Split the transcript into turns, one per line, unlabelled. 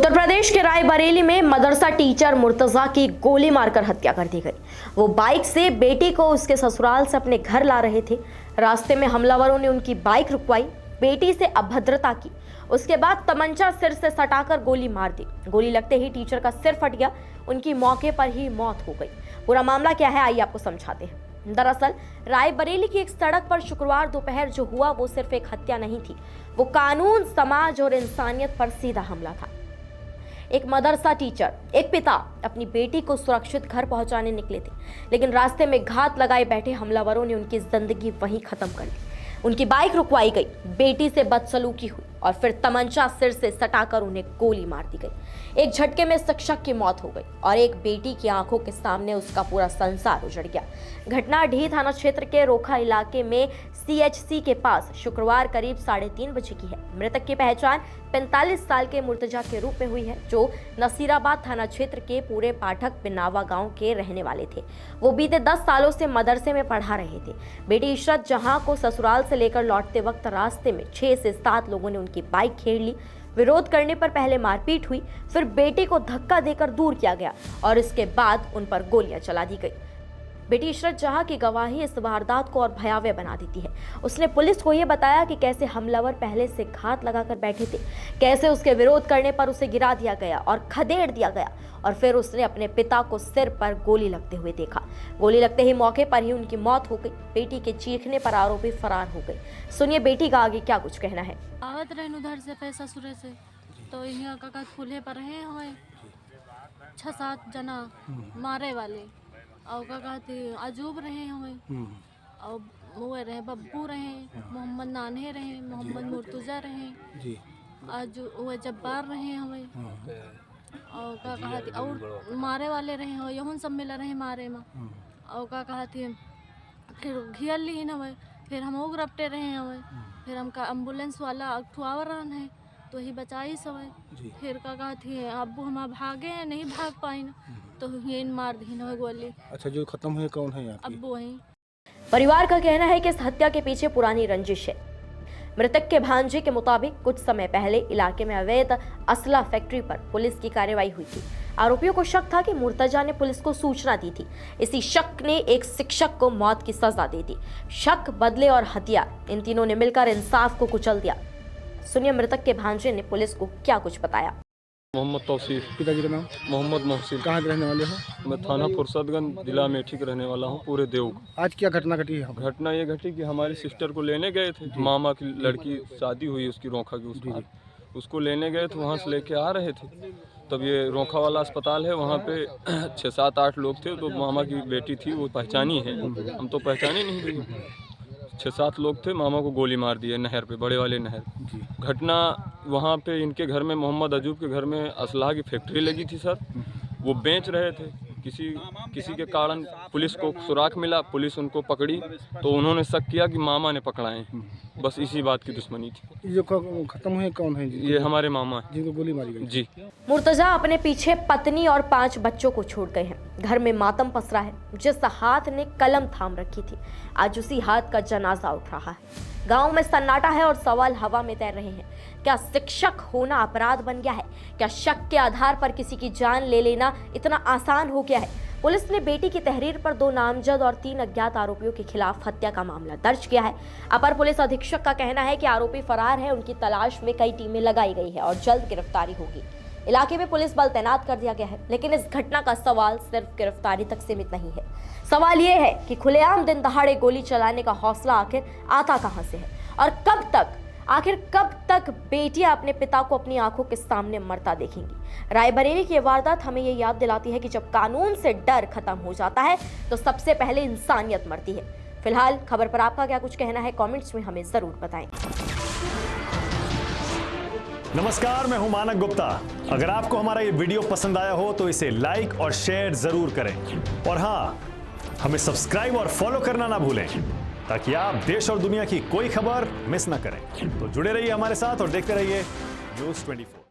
उत्तर प्रदेश के रायबरेली में मदरसा टीचर मुर्तजा की गोली मारकर हत्या कर दी गई। वो बाइक से बेटी को उसके ससुराल से अपने घर ला रहे थे। रास्ते में हमलावरों ने उनकी बाइक रुकवाई, बेटी से अभद्रता की, उसके बाद तमंचा सिर से सटाकर गोली मार दी। गोली लगते ही टीचर का सिर फट गया, उनकी मौके पर ही मौत हो गई। पूरा मामला क्या है आइए आपको समझाते हैं। दरअसल रायबरेली की एक सड़क पर शुक्रवार दोपहर जो हुआ वो सिर्फ एक हत्या नहीं थी, वो कानून, समाज और इंसानियत पर सीधा हमला था। एक मदरसा टीचर, एक पिता अपनी बेटी को सुरक्षित घर पहुंचाने निकले थे, लेकिन रास्ते में घात लगाए बैठे हमलावरों ने उनकी जिंदगी वहीं खत्म कर दी। उनकी बाइक रुकवाई गई, बेटी से बदसलूकी हुई और फिर तमंचा सिर से सटाकर उन्हें गोली मार दी गई। एक झटके में शिक्षक की मौत हो गई और एक बेटी की आंखों के सामने उसका पूरा संसार उजड़ गया। घटना ढी थाना क्षेत्र के रोखा इलाके में CHC के पास शुक्रवार करीब 3:30 बजे की है। मृतक की पहचान 45 साल के मुर्तजा के रूप में हुई है, जो नसीराबाद थाना क्षेत्र के पूरे पाठक बिनावा गांव के रहने वाले थे। वो बीते 10 सालों से मदरसे में पढ़ा रहे थे। बेटी इशरत जहां को ससुराल से लेकर लौटते वक्त रास्ते में 6 से 7 लोगों ने उनकी बाइक घेर ली। विरोध करने पर पहले मारपीट हुई, फिर बेटी को धक्का देकर दूर किया गया और इसके बाद उन पर गोलियां चला दी गई। बेटी इशरत जहां की गवाही इस वारदात को और भयावह बना देती है। उसने पुलिस को यह बताया कि कैसे हमलावर पहले से घात लगाकर बैठे थे, कैसे उसके विरोध करने पर उसे गिरा दिया गया और खदेड़ दिया गया और फिर उसने अपने पिता को सिर पर गोली लगते हुए देखा। गोली लगते ही मौके पर ही उनकी मौत हो गई। बेटी के चीखने पर आरोपी फरार हो गए। सुनिए बेटी का आगे क्या कुछ कहना है।
आवत रहन उधर से पैसा सुरे से तो यहाँ का फूले पर रहे हुए 6-7 जना मारे वाले और का कहते अजूब रहे हुए और वो रहे बब्बू रहे, मोहम्मद नाने रहे, मोहम्मद मुर्तजा रहे, आज वो जब्बार रहे हुए और का कहते और मारे वाले रहे हो यहून सब मिल रहे मारे में और का कहते फिर घियल ली न हुए, फिर हम लोग रपटे रहे हुए, फिर हमका एम्बुलेंस वाला अखुआवर रहन है तो ही बचाई सवै। फिर का कहती है अब्बू हम भागे हैं, नहीं भाग पाई तो ये मार दी न गोली।
अच्छा, जो खत्म हुए कौन है यहाँ?
अब्बू वहीं।
परिवार का कहना है कि इस हत्या के पीछे पुरानी रंजिश है। मृतक के भांजे के मुताबिक कुछ समय पहले इलाके में अवैध असला फैक्ट्री पर पुलिस की कार्रवाई हुई थी। आरोपियों को शक था कि मुर्तजा ने पुलिस को सूचना दी थी। इसी शक ने एक शिक्षक को मौत की सजा दे दी। शक, बदले और हथियार, इन तीनों ने मिलकर इंसाफ को कुचल दिया। सुनिए मृतक के भांजे ने पुलिस को क्या कुछ बताया।
मोहम्मद तौसीफ।
पिताजी का नाम?
मोहम्मद मोहसिन।
कहाँ के रहने वाले हो?
मैं थाना फुरसतगंज, जिला अमेठी का रहने वाला हूँ, पूरे देव।
आज क्या घटना घटी है?
घटना ये घटी कि हमारी सिस्टर को लेने गए थे, मामा की लड़की शादी हुई उसकी रोखा की, उसको लेने गए थे, वहाँ से लेके आ रहे थे। तब ये रोखा वाला अस्पताल है, वहाँ पे 6-7-8 लोग थे। तो मामा की बेटी थी, वो पहचानी है, हम तो पहचाने नहीं थे। 6-7 लोग थे, मामा को गोली मार दी है नहर पे, बड़े वाले नहर। घटना वहाँ पे इनके घर में, मोहम्मद अजूब के घर में असलाह की फैक्ट्री लगी थी सर। वो बेच रहे थे, किसी के कारण पुलिस को सुराग मिला, पुलिस उनको पकड़ी तो उन्होंने शक किया कि मामा ने पकड़ाए, बस इसी बात की दुश्मनी थी।
जो खत्म हुए कौन है?
ये हमारे मामा हैं,
जिनको गोली मारी गई।
जी।
मुर्तजा अपने पीछे पत्नी और 5 बच्चों को छोड़ गए हैं। घर में मातम पसरा है। जिस हाथ ने कलम थाम रखी थी, आज उसी हाथ का जनाजा उठ रहा है। गांव में सन्नाटा है और सवाल हवा में तैर रहे हैं। क्या शिक्षक होना अपराध बन गया है? क्या शक के आधार पर किसी की जान ले लेना इतना आसान हो गया है? पुलिस ने बेटी की तहरीर पर 2 नामजद और 3 अज्ञात आरोपियों के खिलाफ हत्या का मामला दर्ज किया है। अपर पुलिस अधीक्षक का कहना है कि आरोपी फरार है, उनकी तलाश में कई टीमें लगाई गई है और जल्द गिरफ्तारी होगी। इलाके में पुलिस बल तैनात कर दिया गया है, लेकिन इस घटना का सवाल सिर्फ गिरफ्तारी तक सीमित नहीं है। सवाल ये है कि खुलेआम दिन दहाड़े गोली चलाने का हौसला आखिर आता कहां से है और कब तक बेटियां अपने पिता को अपनी आंखों के सामने मरता देखेंगी। रायबरेली की वारदात हमें ये याद दिलाती है कि जब कानून से डर खत्म हो जाता है तो सबसे पहले इंसानियत मरती है। फिलहाल खबर पर आपका क्या कुछ कहना है, कमेंट्स में हमें जरूर बताएं।
नमस्कार, मैं हूं मानक गुप्ता। अगर आपको हमारा ये वीडियो पसंद आया हो तो इसे लाइक और शेयर जरूर करें और हाँ, हमें सब्सक्राइब और फॉलो करना ना भूलें ताकि आप देश और दुनिया की कोई खबर मिस ना करें। तो जुड़े रहिए हमारे साथ और देखते रहिए News 24।